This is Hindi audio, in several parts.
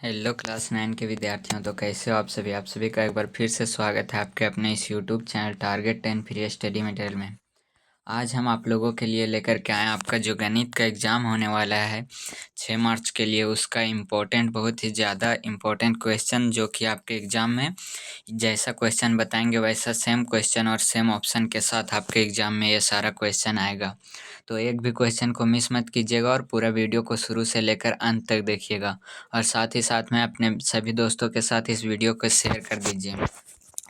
हेलो क्लास 9 के विद्यार्थियों, तो कैसे हो आप सभी का एक बार फिर से स्वागत है आपके अपने इस YouTube channel target 10 free study material में। आज हम आप लोगों के लिए लेकर के आए आपका जो गणित का एग्ज़ाम होने वाला है 6 मार्च के लिए, उसका इम्पोर्टेंट, बहुत ही ज़्यादा इम्पोर्टेंट क्वेश्चन, जो कि आपके एग्ज़ाम में जैसा क्वेश्चन बताएंगे वैसा सेम क्वेश्चन और सेम ऑप्शन के साथ आपके एग्ज़ाम में ये सारा क्वेश्चन आएगा। तो एक भी क्वेश्चन को मिस मत कीजिएगा और पूरा वीडियो को शुरू से लेकर अंत तक देखिएगा, और साथ ही साथ में अपने सभी दोस्तों के साथ इस वीडियो को शेयर कर दीजिए।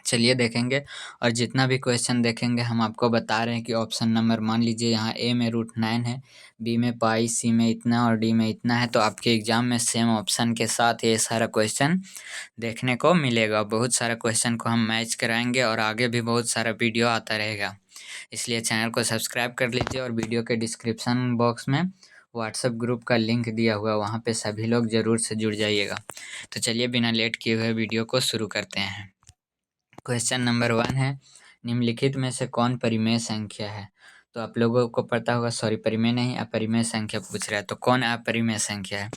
चलिए देखेंगे, और जितना भी क्वेश्चन देखेंगे हम आपको बता रहे हैं कि ऑप्शन नंबर, मान लीजिए यहाँ ए में √9 है, बी में पाई, सी में इतना और डी में इतना है, तो आपके एग्ज़ाम में सेम ऑप्शन के साथ ये सारा क्वेश्चन देखने को मिलेगा। बहुत सारा क्वेश्चन को हम मैच कराएंगे और आगे भी बहुत सारा वीडियो आता रहेगा, इसलिए चैनल को सब्सक्राइब कर लीजिए। और वीडियो के डिस्क्रिप्शन बॉक्स में व्हाट्सएप ग्रुप का लिंक दिया हुआ है, वहाँ पे सभी लोग ज़रूर से जुड़ जाइएगा। तो चलिए बिना लेट किए हुए वीडियो को शुरू करते हैं। क्वेश्चन नंबर 1 है, निम्नलिखित में से कौन परिमेय संख्या है? तो आप लोगों को पता होगा, सॉरी परिमेय नहीं, अपरिमेय संख्या पूछ रहा है, तो कौन अपरिमेय संख्या है?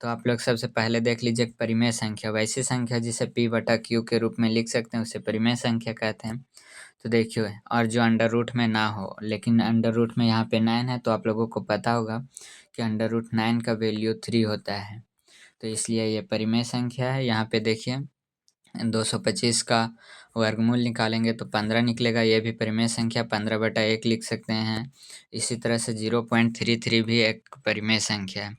तो आप लोग सबसे पहले देख लीजिए, परिमेय संख्या वैसी संख्या जिसे P/Q के रूप में लिख सकते हैं, उसे परिमेय संख्या कहते हैं। तो देखिए, और जो अंडर रूट में ना हो, लेकिन अंडर रूट में यहाँ पे 9 है, तो आप लोगों को पता होगा कि अंडर रूट 9 का वैल्यू 3 होता है, तो इसलिए ये परिमेय संख्या है। यहाँ पे देखिए 225 का वर्गमूल निकालेंगे तो 15 निकलेगा, ये भी परिमेय संख्या 15/1 लिख सकते हैं। इसी तरह से 0.33 भी एक परिमेय संख्या है,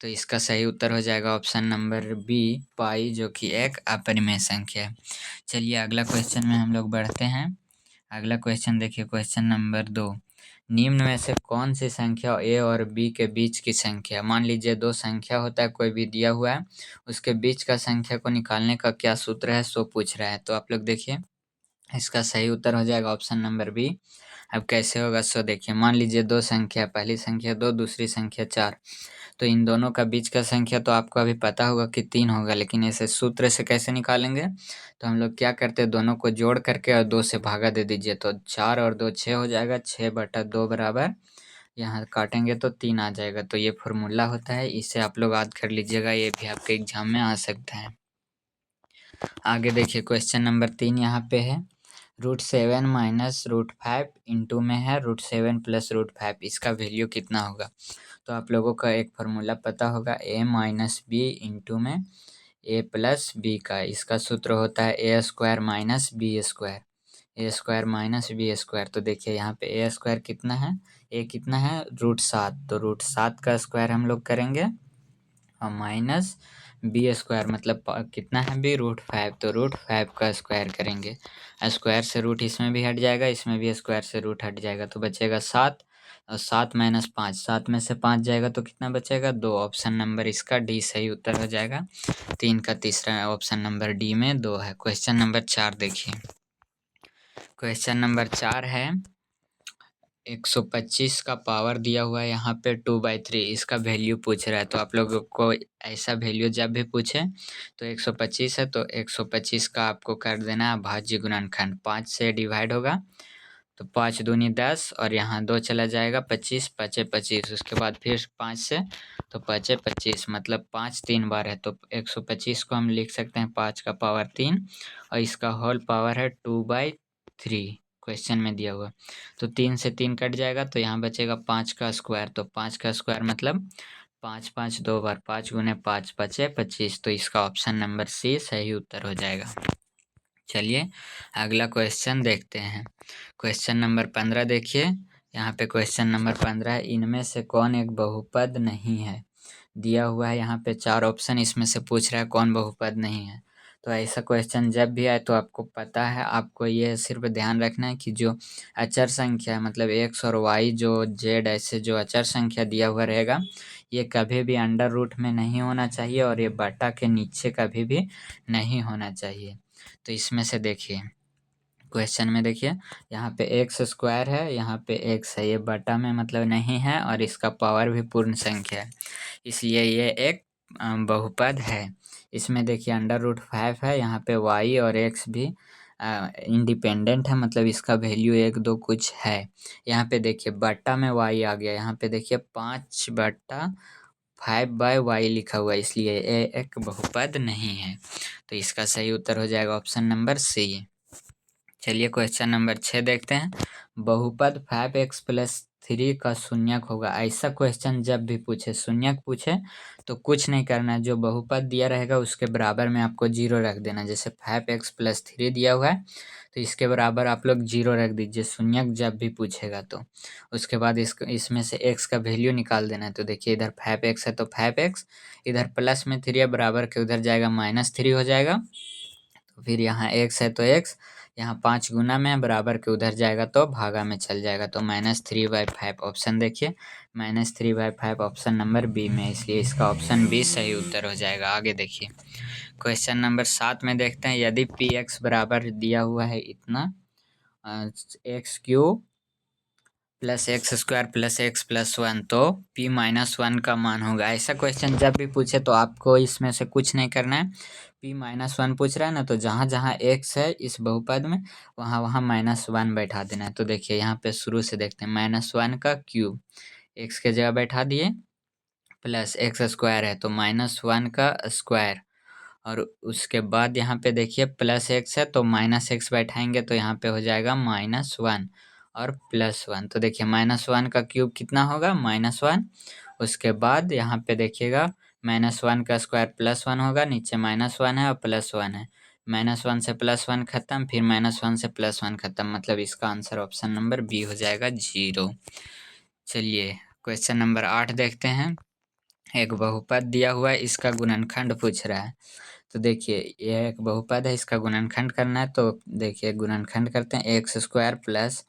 तो इसका सही उत्तर हो जाएगा ऑप्शन नंबर बी, पाई, जो कि एक अपरिमेय संख्या है। चलिए अगला क्वेश्चन में हम लोग बढ़ते हैं। अगला क्वेश्चन देखिए, क्वेश्चन नंबर 2, निम्न में से कौन सी संख्या ए और बी के बीच की संख्या? मान लीजिए दो संख्या होता है, कोई भी दिया हुआ है, उसके बीच का संख्या को निकालने का क्या सूत्र है सो पूछ रहा है। तो आप लोग देखिए, इसका सही उत्तर हो जाएगा ऑप्शन नंबर बी। अब कैसे होगा सो देखिए, मान लीजिए दो संख्या, पहली संख्या 2, दूसरी संख्या 4, तो इन दोनों का बीच का संख्या तो आपको अभी पता होगा कि 3 होगा, लेकिन इसे सूत्र से कैसे निकालेंगे? तो हम लोग क्या करते हैं, दोनों को जोड़ करके और 2 से भागा दे दीजिए, तो 4 और 2 6 हो जाएगा, 6/2 बराबर, यहाँ काटेंगे तो 3 आ जाएगा। तो ये फॉर्मूला होता है, इसे आप लोग याद कर लीजिएगा, ये भी आपके एग्जाम में आ सकता है। आगे देखिए, क्वेश्चन नंबर 3 यहाँ पे है, √7 माइनस √5 इंटू में है √7 प्लस √5, इसका वैल्यू कितना होगा? तो आप लोगों का एक फार्मूला पता होगा, a माइनस बी इंटू में a प्लस बी का, इसका सूत्र होता है a² minus b², a² - b²। तो देखिए यहाँ पे a² कितना है, a कितना है √7, तो √7 का स्क्वायर हम लोग करेंगे, और माइनस b² मतलब कितना है b √5, तो √5 का स्क्वायर करेंगे। स्क्वायर से रूट इसमें भी हट जाएगा, इसमें भी स्क्वायर से रूट हट जाएगा, तो बचेगा 7, और 7 - 5, 7 में से 5 जाएगा तो कितना बचेगा 2। ऑप्शन नंबर इसका डी सही उत्तर हो जाएगा। 3 का तीसरा ऑप्शन नंबर डी में 2 है। क्वेश्चन नंबर 4 देखिए, क्वेश्चन नंबर 4 है, 125 का पावर दिया हुआ है यहाँ पे 2/3, इसका वैल्यू पूछ रहा है। तो आप लोगों को ऐसा वैल्यू जब भी पूछे तो 125 है, तो 125 का आपको कर देना है भाज्य गुणनखंड, 5 से डिवाइड होगा, तो 5 दूनी 10, और यहाँ 2 चला जाएगा, 25 5 25, उसके बाद फिर 5 से, तो 5 25, मतलब 5 3 बार है, तो 125 को हम लिख सकते हैं 5 का पावर 3, और इसका होल पावर है 2/3 क्वेश्चन में दिया हुआ। तो 3 से 3 कट जाएगा, तो यहाँ बचेगा 5 का स्क्वायर, तो 5 का स्क्वायर मतलब 5 5 2 बार, 5 गुने 5 5 25, तो इसका ऑप्शन नंबर सी सही उत्तर हो जाएगा। चलिए अगला क्वेश्चन देखते हैं। क्वेश्चन नंबर 15 देखिए, यहाँ पे क्वेश्चन नंबर 15 है, इनमें से कौन एक बहुपद नहीं है? दिया हुआ है यहाँ पे 4 ऑप्शन, इसमें से पूछ रहा है कौन बहुपद नहीं है। तो ऐसा क्वेश्चन जब भी आए तो आपको पता है, आपको ये सिर्फ ध्यान रखना है कि जो अचर संख्या है, मतलब x और y, जो z, ऐसे जो अचर संख्या दिया हुआ रहेगा, ये कभी भी अंडर रूट में नहीं होना चाहिए, और ये बटा के नीचे कभी भी नहीं होना चाहिए। तो इसमें से देखिए, क्वेश्चन में देखिए, यहाँ पे x² है, यहाँ पे x है, ये बटा में मतलब नहीं है, और इसका पावर भी पूर्ण संख्या है, इसलिए ये एक बहुपद है। इसमें देखिए √5 है, यहाँ पे y और x भी इंडिपेंडेंट है, मतलब इसका वैल्यू 1 2 कुछ है। यहाँ पे देखिए बटा में y आ गया, यहाँ पे देखिए 5/, 5/y लिखा हुआ है, इसलिए ये एक बहुपद नहीं है। तो इसका सही उत्तर हो जाएगा ऑप्शन नंबर सी। चलिए क्वेश्चन नंबर 6 देखते हैं। बहुपद 5x+3 का शून्यक होगा। ऐसा क्वेश्चन जब भी पूछे, शून्यक पूछे, तो कुछ नहीं करना है। जो बहुपद दिया रहेगा उसके बराबर में आपको 0 रख देना। जैसे 5x+3 दिया हुआ है तो इसके बराबर आप लोग 0 रख दीजिए, शून्यक जब भी पूछेगा तो। उसके बाद इसमें से x का वैल्यू निकाल देना है। तो देखिए इधर 5x है तो 5x, इधर प्लस में 3 है, बराबर के उधर जाएगा -3 हो जाएगा। तो फिर यहाँ x है तो x, यहाँ 5 गुना में है, बराबर के उधर जाएगा तो भागा में चल जाएगा। तो -3/5 ऑप्शन देखिए, -3/5 ऑप्शन नंबर बी में, इसलिए इसका ऑप्शन बी सही उत्तर हो जाएगा। आगे देखिए क्वेश्चन नंबर 7 में देखते हैं। यदि px बराबर दिया हुआ है इतना, x³ +x² +x+1, तो p-1 का मान होगा। ऐसा क्वेश्चन जब भी पूछे तो आपको इसमें से कुछ नहीं करना है। p-1 पूछ रहा है ना, तो जहाँ जहाँ x है इस बहुपद में, वहाँ वहाँ -1 बैठा देना है। तो देखिए यहाँ पे शुरू से देखते हैं। -1 का क्यूब x के जगह बैठा दिए, प्लस x² है तो -1 का स्क्वायर, और उसके बाद यहाँ पे देखिए प्लस x है तो -x बैठाएंगे तो यहाँ पे हो जाएगा -1 और +1। तो देखिए -1 का क्यूब कितना होगा, -1। उसके बाद यहाँ पे देखिएगा -1 का स्क्वायर +1 होगा, नीचे -1 है और +1 है। -1 से +1 खत्म, फिर -1 से +1 खत्म, मतलब इसका आंसर ऑप्शन नंबर बी हो जाएगा 0। चलिए क्वेश्चन नंबर 8 देखते हैं। एक बहुपद दिया हुआ है, इसका गुणनखंड पूछ रहा है। तो देखिए यह एक बहुपद है, इसका गुणनखंड करना है। तो देखिए गुणनखंड करते हैं। x² +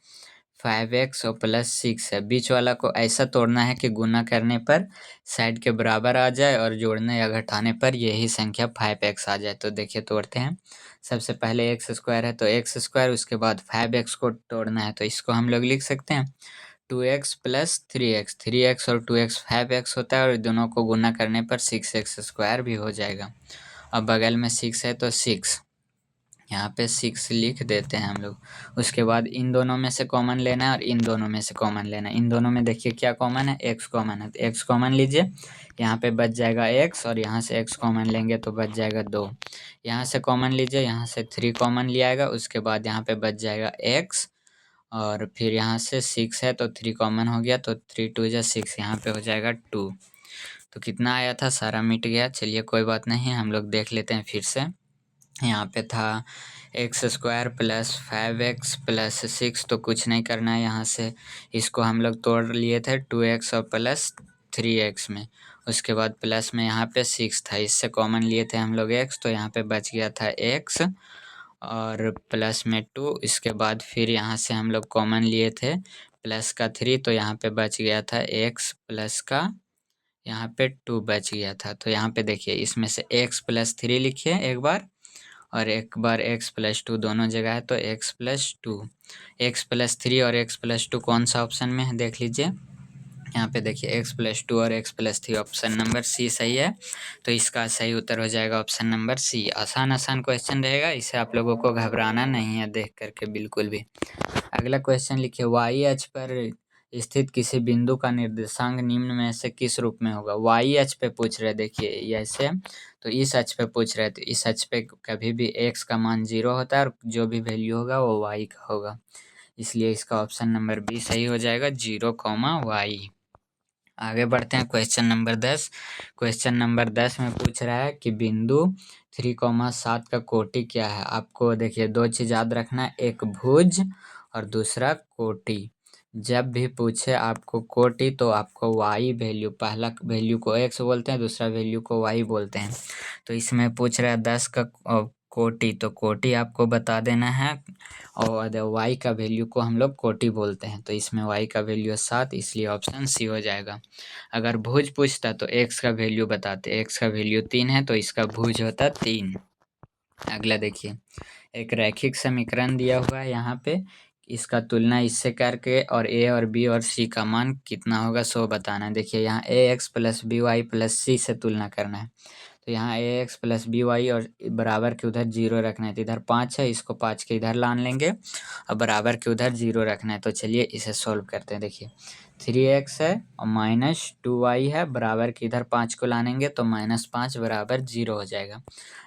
5x और +6 है। बीच वाला को ऐसा तोड़ना है कि गुना करने पर साइड के बराबर आ जाए और जोड़ने या घटाने पर यही संख्या 5x आ जाए। तो देखिए तोड़ते हैं। सबसे पहले x² है तो x², उसके बाद 5x को तोड़ना है, तो इसको हम लोग लिख सकते हैं 2x + 3x। 3x और 2x 5x होता है, और दोनों को गुना करने पर 6x² भी हो जाएगा। अब बगल में 6 है तो 6, यहाँ पे 6 लिख देते हैं हम लोग। उसके बाद इन दोनों में से कॉमन लेना है और इन दोनों में से कॉमन लेना है। इन दोनों में देखिए क्या कॉमन है, x कॉमन है, तो x कॉमन लीजिए। यहाँ पे बच जाएगा x, और यहाँ से x कॉमन लेंगे तो बच जाएगा 2। यहाँ से कॉमन लीजिए, यहाँ से 3 कॉमन लिया आएगा। उसके बाद यहाँ पे बच जाएगा x, और फिर यहाँ से 6 है तो 3 कॉमन हो गया, तो 3 2 जा 6, यहाँ पे हो जाएगा 2। तो कितना आया था, सारा मिट गया। चलिए कोई बात नहीं, हम लोग देख लेते हैं फिर से। यहाँ पे था x² + 5x + 6, तो कुछ नहीं करना है। यहाँ से इसको हम लोग तोड़ लिए थे 2x और +3x में। उसके बाद प्लस में यहाँ पे 6 था, इससे कॉमन लिए थे हम लोग x, तो यहाँ पे बच गया था x और प्लस में 2। इसके बाद फिर यहाँ से हम लोग कॉमन लिए थे प्लस का 3, तो यहाँ पे बच गया था x प्लस का, यहाँ पे 2 बच गया था। तो यहाँ पे देखिए इसमें से x + 3 लिखिए एक बार, और एक बार x + 2 दोनों जगह है, तो x + 2, x + 3 और x + 2 कौन सा ऑप्शन में है देख लीजिए। यहाँ पे देखिए x + 2 और x + 3, ऑप्शन नंबर सी सही है। तो इसका सही उत्तर हो जाएगा ऑप्शन नंबर सी। आसान आसान क्वेश्चन रहेगा, इसे आप लोगों को घबराना नहीं है देख करके बिल्कुल भी। अगला क्वेश्चन लिखिए, y अक्ष पर स्थित किसी बिंदु का निर्देशांक निम्न में से किस रूप में होगा। y अक्ष पे पूछ रहे, देखिए ऐसे, तो इस अक्ष पे पूछ रहे, तो इस अक्ष पे कभी भी x का मान 0 होता है, और जो भी वैल्यू होगा वो y का होगा, इसलिए इसका ऑप्शन नंबर बी सही हो जाएगा, 0, y। आगे बढ़ते हैं क्वेश्चन नंबर 10। क्वेश्चन नंबर 10 में पूछ रहा है कि बिंदु 3,7 का कोटि क्या है। आपको देखिए दो चीज़ याद रखना है, एक भुज और दूसरा कोटि। जब भी पूछे आपको कोटि तो आपको y वैल्यू, पहला वैल्यू को x बोलते हैं, दूसरा वैल्यू को y बोलते हैं। तो इसमें पूछ रहा है 10 का कोटि, तो कोटि आपको बता देना है, और y का वैल्यू को हम लोग कोटि बोलते हैं। तो इसमें y का वैल्यू है 7, इसलिए ऑप्शन सी हो जाएगा। अगर भुज पूछता तो x का वैल्यू बताते, x का वैल्यू 3 है तो इसका भुज होता 3। अगला देखिए, एक रैखिक समीकरण दिया हुआ है यहाँ पे, इसका तुलना इससे करके और a और b और c का मान कितना होगा सो बताना है। देखिए यहाँ ax + by + c से तुलना करना है। तो यहाँ ए एक्स प्लस बी वाई और बराबर के उधर जीरो रखना है, तो इधर 5 है, इसको 5 के इधर लान लेंगे और बराबर के उधर जीरो रखना है। तो चलिए इसे सॉल्व करते हैं। देखिए 3x है और -2y है, बराबर के इधर 5 को लानेंगे तो -5 बराबर 0 हो जाएगा।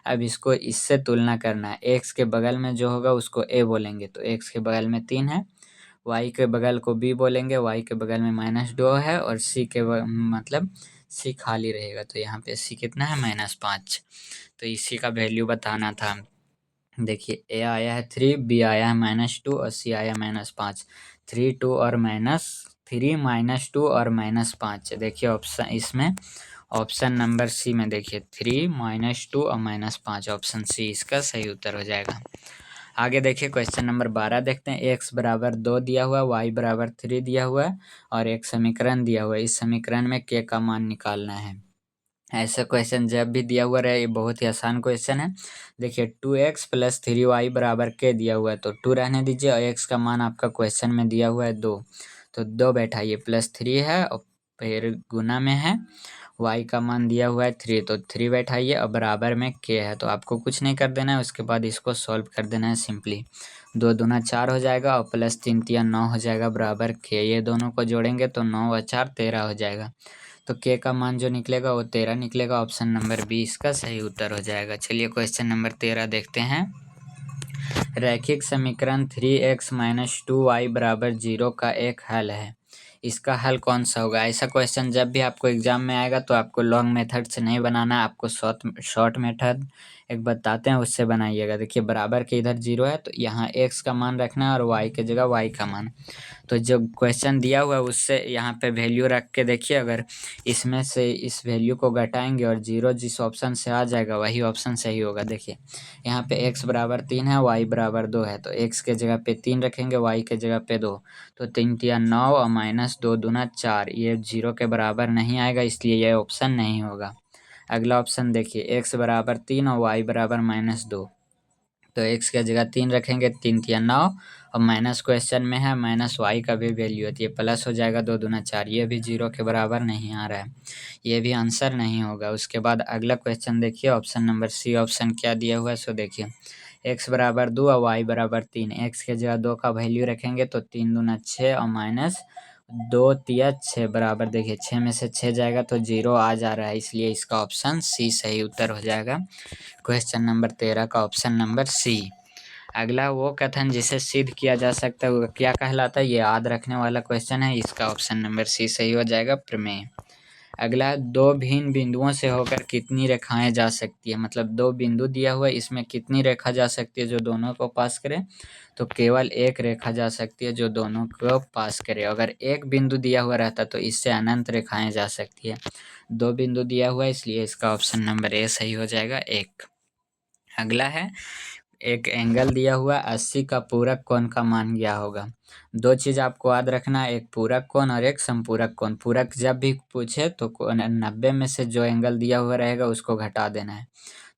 अब इसको इससे तुलना करना है, x के बगल में जो होगा उसको a बोलेंगे, तो x के बगल में 3 है, y के बगल को b बोलेंगे, y के बगल में -2 है और c के मतलब c खाली रहेगा, तो यहाँ पे c कितना है -5। तो इसी का वैल्यू बताना था। देखिए a आया है 3, b आया है -2 और c आया -5। 3 2 और -3 -2 और -5। देखिए ऑप्शन इसमें ऑप्शन नंबर सी में देखिए 3 -2 और -5, ऑप्शन सी इसका सही उत्तर हो जाएगा। आगे देखिए क्वेश्चन नंबर 12 देखते हैं। x बराबर 2 दिया हुआ है, y बराबर 3 दिया हुआ है और एक समीकरण दिया हुआ है। इस समीकरण में k का मान निकालना है। ऐसा क्वेश्चन जब भी दिया हुआ रहे, ये बहुत ही आसान क्वेश्चन है। देखिए 2x प्लस 3y बराबर के दिया हुआ है, तो 2 रहने दीजिए और x का मान आपका क्वेश्चन में दिया हुआ है 2, तो 2 बैठाइए, +3 है और फिर गुना में है, y का मान दिया हुआ है 3, तो 3 बैठाइए और बराबर में k है। तो आपको कुछ नहीं कर देना है, उसके बाद इसको सॉल्व कर देना है सिंपली। 2 दूना 4 हो जाएगा और +3 तिया 9 हो जाएगा बराबर k। ये दोनों को जोड़ेंगे तो 9 और 4 13 हो जाएगा। तो k का मान जो निकलेगा वो 13 निकलेगा। ऑप्शन नंबर बी इसका सही उत्तर हो जाएगा। चलिए क्वेश्चन नंबर 13 देखते हैं। रैखिक समीकरण 3x - 2y बराबर 0 का एक हल है। इसका हल कौन सा होगा? ऐसा क्वेश्चन जब भी आपको एग्जाम में आएगा तो आपको लॉन्ग मेथड से नहीं बनाना है, आपको शॉर्ट मेथड एक बताते हैं उससे बनाइएगा। देखिए बराबर के इधर 0 है तो यहाँ x का मान रखना है और y के जगह y का मान। तो जो क्वेश्चन दिया हुआ है उससे यहाँ पे वैल्यू रख के देखिए, अगर इसमें से इस वैल्यू को घटाएंगे और 0 जिस ऑप्शन से आ जाएगा वही ऑप्शन सही होगा। देखिए यहाँ पे x बराबर 3 है, y बराबर 2 है, तो x के जगह पे 3 रखेंगे, y के जगह पे 2, तो 3 तिया 9 और -2 दूना 4, ये 0 के बराबर नहीं आएगा, इसलिए यह ऑप्शन नहीं होगा। अगला ऑप्शन देखिए x बराबर 3 और y बराबर -2, तो x के जगह 3 रखेंगे, 3 तिया 9 और माइनस क्वेश्चन में है, -y का भी वैल्यू होती है, प्लस हो जाएगा 2 दूना 4, ये भी 0 के बराबर नहीं आ रहा है, ये भी आंसर नहीं होगा। उसके बाद अगला क्वेश्चन देखिए, ऑप्शन नंबर सी ऑप्शन क्या दिया हुआ है सो देखिए। x बराबर 2 और y बराबर 3, x के जगह 2 का वैल्यू रखेंगे तो 3 दूना 6 और -2 तिया 6 बराबर, देखिए 6 में से 6 जाएगा तो 0 आ जा रहा है, इसलिए इसका ऑप्शन सी सही उत्तर हो जाएगा। क्वेश्चन नंबर 13 का ऑप्शन नंबर सी। अगला वो कथन जिसे सिद्ध किया जा सकता है वो क्या कहलाता है? ये याद रखने वाला क्वेश्चन है, इसका ऑप्शन नंबर सी सही हो जाएगा, प्रमेय। अगला, दो भिन्न बिंदुओं से होकर कितनी रेखाएं जा सकती है? मतलब दो बिंदु दिया हुआ है, इसमें कितनी रेखा जा सकती है जो दोनों को पास करे? तो केवल एक रेखा जा सकती है जो दोनों को पास करे। अगर एक बिंदु दिया हुआ रहता तो इससे अनंत रेखाएं जा सकती है। दो बिंदु दिया हुआ है, इसलिए इसका ऑप्शन नंबर ए सही हो जाएगा, एक। अगला है, एक एंगल दिया हुआ 80 का पूरक कोण का मान क्या होगा? दो चीज आपको याद रखना है, एक पूरक कोण और एक संपूरक कोण। पूरक जब भी पूछे तो 90 में से जो एंगल दिया हुआ रहेगा उसको घटा देना है,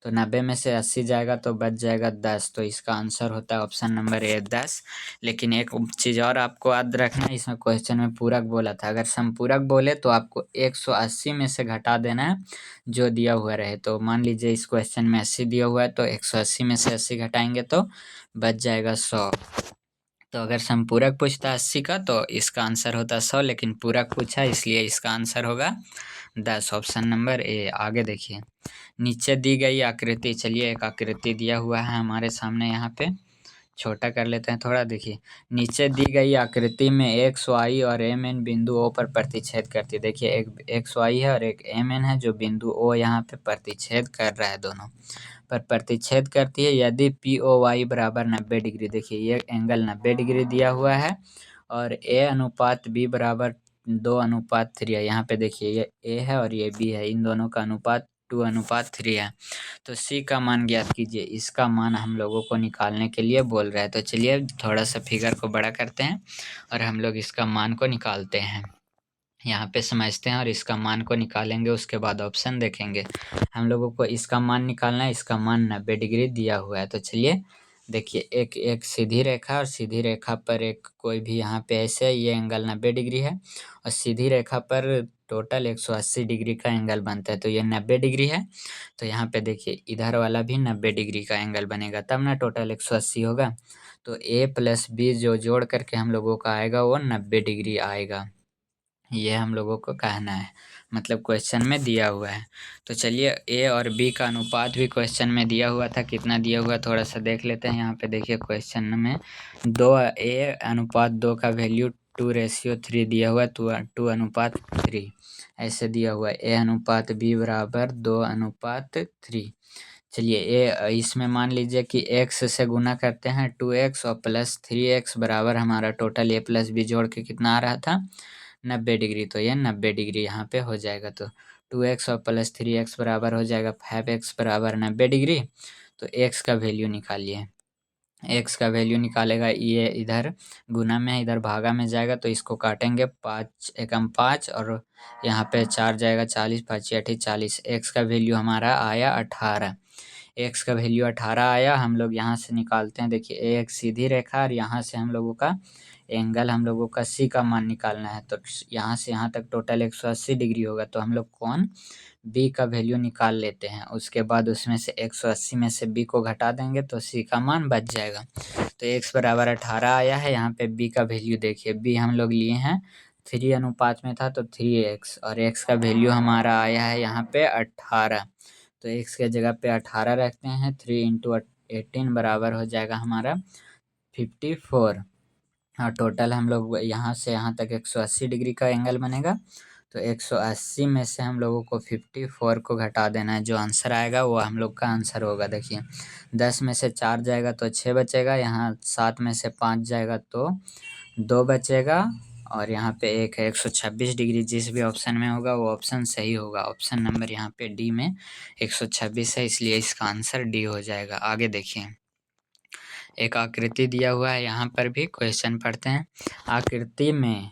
तो 90 में से 80 जाएगा तो बच जाएगा 10, तो इसका आंसर होता है ऑप्शन नंबर ए, 10। लेकिन एक चीज़ और आपको याद रखना है, इसमें क्वेश्चन में पूरक बोला था, अगर संपूरक बोले तो आपको 180 में से घटा देना है जो दिया हुआ रहे। तो मान लीजिए इस क्वेश्चन में 80 दिया हुआ है तो 180 में से 80 घटाएंगे तो बच जाएगा 100। तो अगर संपूरक पूछता है 80 का तो इसका आंसर होता है 100, लेकिन पूरक पूछा इसलिए इसका आंसर होगा 10, ऑप्शन नंबर ए। आगे देखिए, नीचे दी गई आकृति, चलिए एक आकृति दिया हुआ है हमारे सामने, यहाँ पे छोटा कर लेते हैं थोड़ा। देखिए नीचे दी गई आकृति में एक्स वाई और एम एन बिंदु ओ पर प्रतिच्छेद करती है। देखिए एक एक्स वाई है और एक एम एन है जो बिंदु ओ यहाँ पे प्रतिच्छेद कर रहा है, दोनों पर प्रतिच्छेद करती है यदि पी ओ वाई बराबर 90 डिग्री। देखिए ये एंगल 90 डिग्री दिया हुआ है और ए अनुपात बी बराबर 2:3 है। यहाँ पे देखिए ये ए है और ये बी है, इन दोनों का अनुपात 2:3 है। तो सी का मान ज्ञात कीजिए, इसका मान हम लोगों को निकालने के लिए बोल रहा है। तो चलिए थोड़ा सा फिगर को बड़ा करते हैं और हम लोग इसका मान को निकालते हैं। यहाँ पे समझते हैं और इसका मान को निकालेंगे, उसके बाद ऑप्शन देखेंगे। हम लोगों को इसका मान निकालना है, इसका मान 90 डिग्री दिया हुआ है। तो चलिए देखिए, एक एक सीधी रेखा और सीधी रेखा पर एक कोई भी यहाँ पे ऐसे ये एंगल 90 डिग्री है और सीधी रेखा पर टोटल 180 डिग्री का एंगल बनता है। तो ये 90 डिग्री है, तो यहाँ पे देखिए इधर वाला भी 90 डिग्री का एंगल बनेगा, तब ना टोटल 180 होगा। तो ए प्लस बी जो जोड़ करके हम लोगों का आएगा वो 90 डिग्री आएगा। ये हम लोगों को कहना है, मतलब क्वेश्चन में दिया हुआ है। तो चलिए ए और बी का अनुपात भी क्वेश्चन में दिया हुआ था, कितना दिया हुआ थोड़ा सा देख लेते हैं। यहाँ पे देखिए क्वेश्चन में 2:A का वैल्यू 2:3 दिया हुआ, 2:3 ऐसे दिया हुआ है। A/B बराबर 2:3। चलिए ए इसमें मान लीजिए कि x से गुना करते हैं 2x और प्लस 3x बराबर हमारा टोटल a प्लस बी जोड़ के कितना आ रहा था 90 डिग्री। तो ये 90 डिग्री यहाँ पे हो जाएगा। तो 2x और प्लस 3x बराबर हो जाएगा 5x बराबर 90 डिग्री। तो x का वैल्यू निकालिए। x का वैल्यू निकालेगा, ये इधर गुना में इधर भागा में जाएगा, तो इसको काटेंगे 5 एकम 5 और यहाँ पे 4 जाएगा 40, 5 8 40। x का वैल्यू हमारा आया 18। x का वैल्यू 18 आया। हम लोग यहाँ से निकालते हैं, देखिए ए एक सीधी रेखा और यहाँ से हम लोगों का एंगल हम लोगों का सी का मान निकालना है। तो यहाँ से यहाँ तक टोटल 180 डिग्री होगा। तो हम लोग कोण बी का वैल्यू निकाल लेते हैं, उसके बाद उसमें से 180 में से बी को घटा देंगे तो सी का मान बच जाएगा। तो x बराबर 18 आया है। यहाँ पे बी का वैल्यू देखिए, बी हम लोग लिए हैं 3 अनुपात में था तो 3x, और x का वैल्यू हमारा आया है यहाँ पे 18। तो x के जगह पे 18 रखते हैं, 3 इंटू 18 बराबर हो जाएगा हमारा 54। और टोटल हम लोग यहाँ से यहाँ तक 180 डिग्री का एंगल बनेगा। तो 180 में से हम लोगों को 54 को घटा देना है, जो आंसर आएगा वो हम लोग का आंसर होगा। देखिए 10 में से 4 जाएगा तो 6 बचेगा, यहाँ 7 में से 5 जाएगा तो 2 बचेगा, और यहाँ पे एक है 126 डिग्री। जिस भी ऑप्शन में होगा वो ऑप्शन सही होगा। ऑप्शन नंबर यहाँ पे डी में 126 है, इसलिए इसका आंसर डी हो जाएगा। आगे देखिए, एक आकृति दिया हुआ है, यहाँ पर भी क्वेश्चन पढ़ते हैं। आकृति में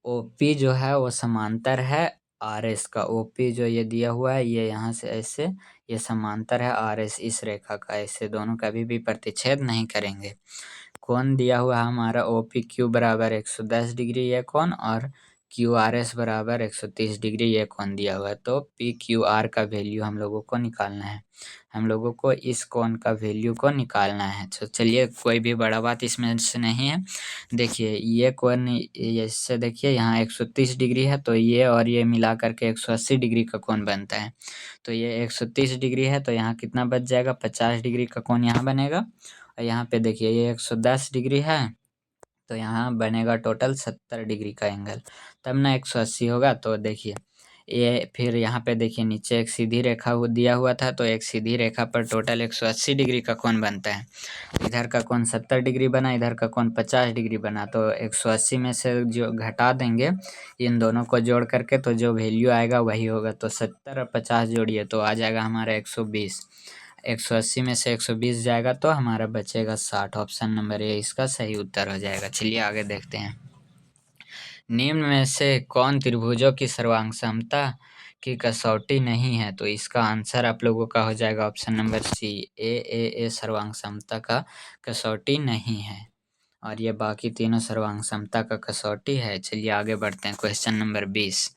ओपी जो है वो समांतर है आर एस का। ओपी जो ये दिया हुआ है ये यहाँ से ऐसे ये समांतर है आर एस इस रेखा का, ऐसे दोनों कभी भी प्रतिच्छेद नहीं करेंगे। कोण दिया हुआ है हमारा ओ पी क्यू बराबर 110 डिग्री ये कोण, और क्यू आर एस बराबर 130 डिग्री ये कोण दिया हुआ है। तो पी क्यू आर का वैल्यू हम लोगों को निकालना है, हम लोगों को इस कोण का वैल्यू को निकालना है। तो चलिए कोई भी बड़ा बात इसमें से नहीं है। देखिए ये कोण इससे देखिए यहाँ 130 डिग्री है, तो ये और ये मिला करके 180 डिग्री का कोण बनता है। तो ये 130 डिग्री है, तो यहाँ कितना बच जाएगा 50 डिग्री का कोण यहाँ बनेगा। और यहाँ पे देखिए ये 110 डिग्री है, तो यहाँ बनेगा टोटल 70 डिग्री का एंगल, तब ना 180 होगा। तो देखिए ये फिर यहाँ पे देखिए नीचे एक सीधी रेखा दिया हुआ था, तो एक सीधी रेखा पर टोटल 180 डिग्री का कोण बनता है। इधर का कोण 70 डिग्री बना, इधर का कोण 50 डिग्री बना। तो 180 में से जो घटा देंगे इन दोनों को जोड़ करके, तो जो वैल्यू आएगा वही होगा। तो 70 और 50 जोड़िए तो आ जाएगा हमारा 120। 180 में से 120 जाएगा तो हमारा बचेगा 60। ऑप्शन नंबर ए इसका सही उत्तर हो जाएगा। चलिए आगे देखते हैं। निम्न में से कौन त्रिभुजों की सर्वांग समता की कसौटी नहीं है? तो इसका आंसर आप लोगों का हो जाएगा ऑप्शन नंबर सी, ए सर्वांग समता का कसौटी नहीं है, और ये बाकी तीनों सर्वांग समता का कसौटी है। चलिए आगे बढ़ते हैं क्वेश्चन नंबर 20,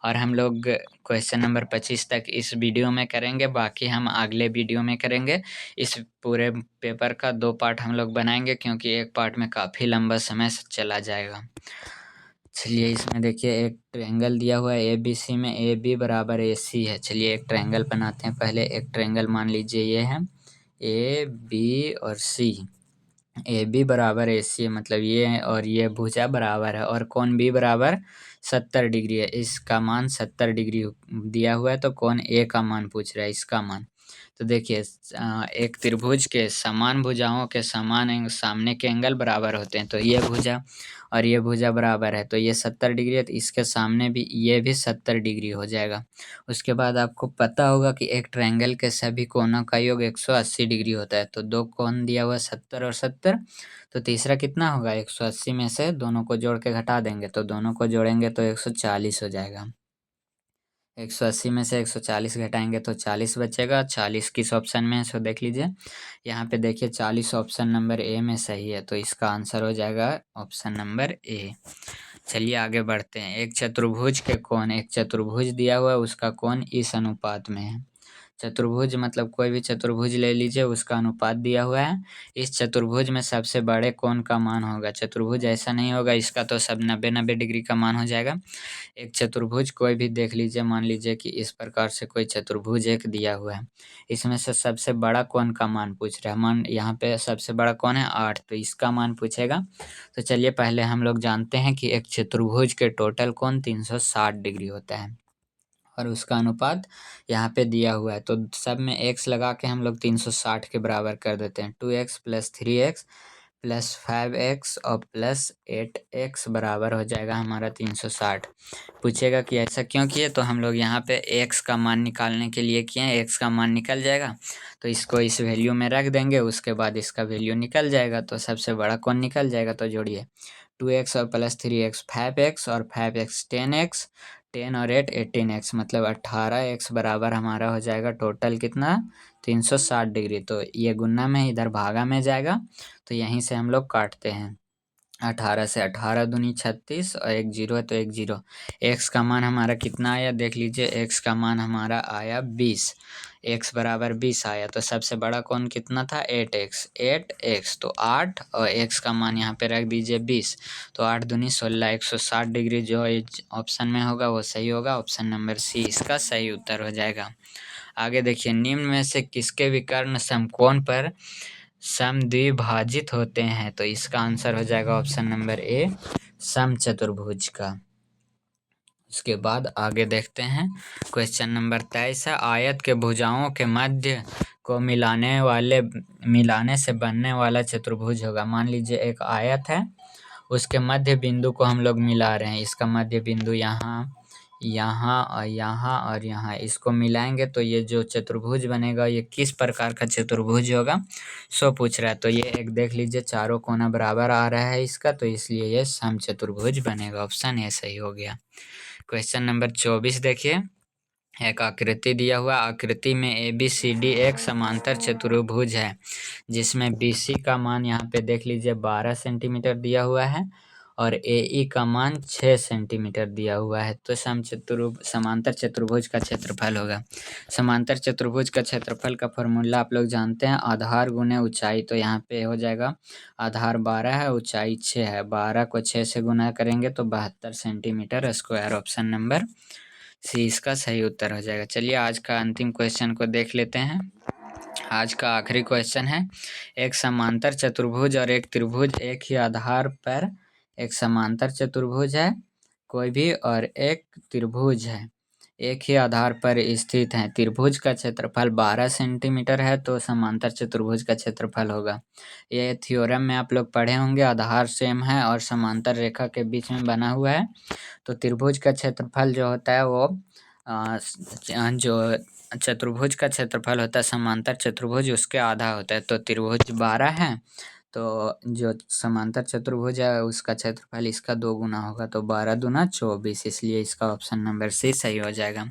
और हम लोग क्वेश्चन नंबर 25 तक इस वीडियो में करेंगे, बाकी हम अगले वीडियो में करेंगे। इस पूरे पेपर का 2 पार्ट हम लोग बनाएंगे, क्योंकि एक पार्ट में काफ़ी लंबा समय चला जाएगा। चलिए इसमें देखिए एक ट्रायंगल दिया हुआ है ए बी सी में, ए बी बराबर ए सी है। चलिए एक ट्रायंगल बनाते हैं। पहले एक ट्रायंगल मान लीजिए ये है ए बी और सी। ए बी बराबर ए सी मतलब ये और ये भुजा बराबर है, और कोण बी बराबर 70 डिग्री है। इसका मान 70 डिग्री दिया हुआ है, तो कोण ए का मान पूछ रहा है, इसका मान। तो देखिए एक त्रिभुज के समान भुजाओं के समान सामने के एंगल बराबर होते हैं। तो ये भुजा और ये भुजा बराबर है, तो ये 70 डिग्री है, तो इसके सामने भी ये भी 70 डिग्री हो जाएगा। उसके बाद आपको पता होगा कि एक ट्रायंगल के सभी कोणों का योग 180 डिग्री होता है। तो 2 कोण दिया हुआ 70 और 70, तो तीसरा कितना होगा 180 में से दोनों को जोड़ के घटा देंगे, तो दोनों को जोड़ेंगे तो 140 हो जाएगा। 180 में से 140 घटाएंगे तो 40 बचेगा। 40 किस ऑप्शन में है सो देख लीजिए। यहाँ पे देखिए 40 ऑप्शन नंबर ए में सही है, तो इसका आंसर हो जाएगा ऑप्शन नंबर ए। चलिए आगे बढ़ते हैं। एक चतुर्भुज के कोण, एक चतुर्भुज दिया हुआ है उसका कोण इस अनुपात में है। चतुर्भुज मतलब कोई भी चतुर्भुज ले लीजिए, उसका अनुपात दिया हुआ है। इस चतुर्भुज में सबसे बड़े कोण का मान होगा। चतुर्भुज ऐसा नहीं होगा, इसका तो सब 90-90 डिग्री का मान हो जाएगा। एक चतुर्भुज कोई भी देख लीजिए, मान लीजिए कि इस प्रकार से कोई चतुर्भुज एक दिया हुआ है, इसमें से सबसे बड़ा कोण का मान पूछ रहा है। मान यहाँ पे सबसे बड़ा कोण है 8, तो इसका मान पूछेगा। तो चलिए पहले हम लोग जानते हैं कि एक चतुर्भुज के टोटल कोण 360 डिग्री होता है और उसका अनुपात यहाँ पे दिया हुआ है। तो सब में x लगा के हम लोग 360 के बराबर कर देते हैं। 2x plus 3x plus 5x और प्लस 8x बराबर हो जाएगा हमारा 360। पूछेगा कि ऐसा क्यों किए, तो हम लोग यहाँ पे x का मान निकालने के लिए किए हैं। x का मान निकल जाएगा तो इसको इस वैल्यू में रख देंगे, उसके बाद इसका वैल्यू निकल जाएगा तो सबसे बड़ा कौन निकल जाएगा। तो जोड़िए 2x और प्लस 3x 5x और 5x 10x, 10 और 8 18x, मतलब 18x बराबर हमारा हो जाएगा टोटल कितना 360 डिग्री। तो ये गुना में इधर भागा में जाएगा, तो यहीं से हम लोग काटते हैं। 18 से 18 दूनी 36 और एक जीरो है तो एक जीरो। x का मान हमारा कितना आया देख लीजिए, x का मान हमारा आया 20, x बराबर 20 आया। तो सबसे बड़ा कौन कितना था 8x, तो 8 और x का मान यहाँ पे रख दीजिए 20, तो 8 दूनी 16, 160 डिग्री जो ऑप्शन में होगा वो सही होगा। ऑप्शन नंबर सी इसका सही उत्तर हो जाएगा। आगे देखिए, निम्न में से किसके विकर्ण समकोण पर समद्विभाजित होते हैं, तो इसका आंसर हो जाएगा ऑप्शन नंबर ए समचतुर्भुज का। उसके बाद आगे देखते हैं, क्वेश्चन नंबर 23 है, आयत के भुजाओं के मध्य को मिलाने से बनने वाला चतुर्भुज होगा। मान लीजिए एक आयत है, उसके मध्य बिंदु को हम लोग मिला रहे हैं। इसका मध्य बिंदु यहाँ, यहाँ और यहाँ और यहाँ, इसको मिलाएंगे तो ये जो चतुर्भुज बनेगा ये किस प्रकार का चतुर्भुज होगा सो पूछ रहा है। तो ये एक देख लीजिए चारों कोना बराबर आ रहा है इसका, तो इसलिए ये समचतुर्भुज बनेगा। ऑप्शन ए सही हो गया। क्वेश्चन नंबर 24 देखिए, एक आकृति दिया हुआ, आकृति में ABCD एक समांतर चतुर्भुज है जिसमें BC का मान यहाँ पे देख लीजिए 12 सेंटीमीटर दिया हुआ है और AE का मान 6 सेंटीमीटर दिया हुआ है। तो समांतर चतुर्भुज का क्षेत्रफल होगा। समांतर चतुर्भुज का क्षेत्रफल का फॉर्मूला आप लोग जानते हैं, आधार गुने ऊंचाई। तो यहाँ पे हो जाएगा आधार 12 है, ऊंचाई 6 है, 12 को 6 से गुना करेंगे तो 72 centimetre square. Option number C इसका सही उत्तर हो जाएगा। चलिए आज का अंतिम क्वेश्चन को देख लेते हैं। आज का आखिरी क्वेश्चन है, एक समांतर चतुर्भुज और एक त्रिभुज एक ही आधार पर, एक समांतर चतुर्भुज है कोई भी और एक त्रिभुज है एक ही आधार पर स्थित है। त्रिभुज का क्षेत्रफल 12 सेंटीमीटर है तो समांतर चतुर्भुज का क्षेत्रफल होगा। ये थ्योरम में आप लोग पढ़े होंगे, आधार सेम है और समांतर रेखा के बीच में बना हुआ है। तो त्रिभुज का क्षेत्रफल जो होता है वो जो चतुर्भुज का क्षेत्रफल होता है समांतर चतुर्भुज उसके आधा होता है। तो त्रिभुज 12 है तो जो समांतर चतुर्भुज है उसका क्षेत्रफल इसका 2 गुना होगा, तो 12 दूना 24, इसलिए इसका ऑप्शन नंबर सी सही हो जाएगा।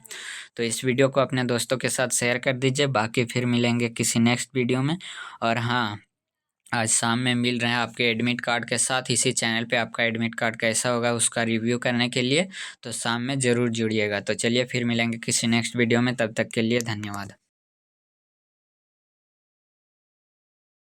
तो इस वीडियो को अपने दोस्तों के साथ शेयर कर दीजिए, बाकी फिर मिलेंगे किसी नेक्स्ट वीडियो में। और हाँ, आज शाम में मिल रहे हैं आपके एडमिट कार्ड के साथ, इसी चैनल पे आपका एडमिट कार्ड कैसा होगा उसका रिव्यू करने के लिए, तो शाम में ज़रूर जुड़िएगा। तो चलिए फिर मिलेंगे किसी नेक्स्ट वीडियो में, तब तक के लिए धन्यवाद।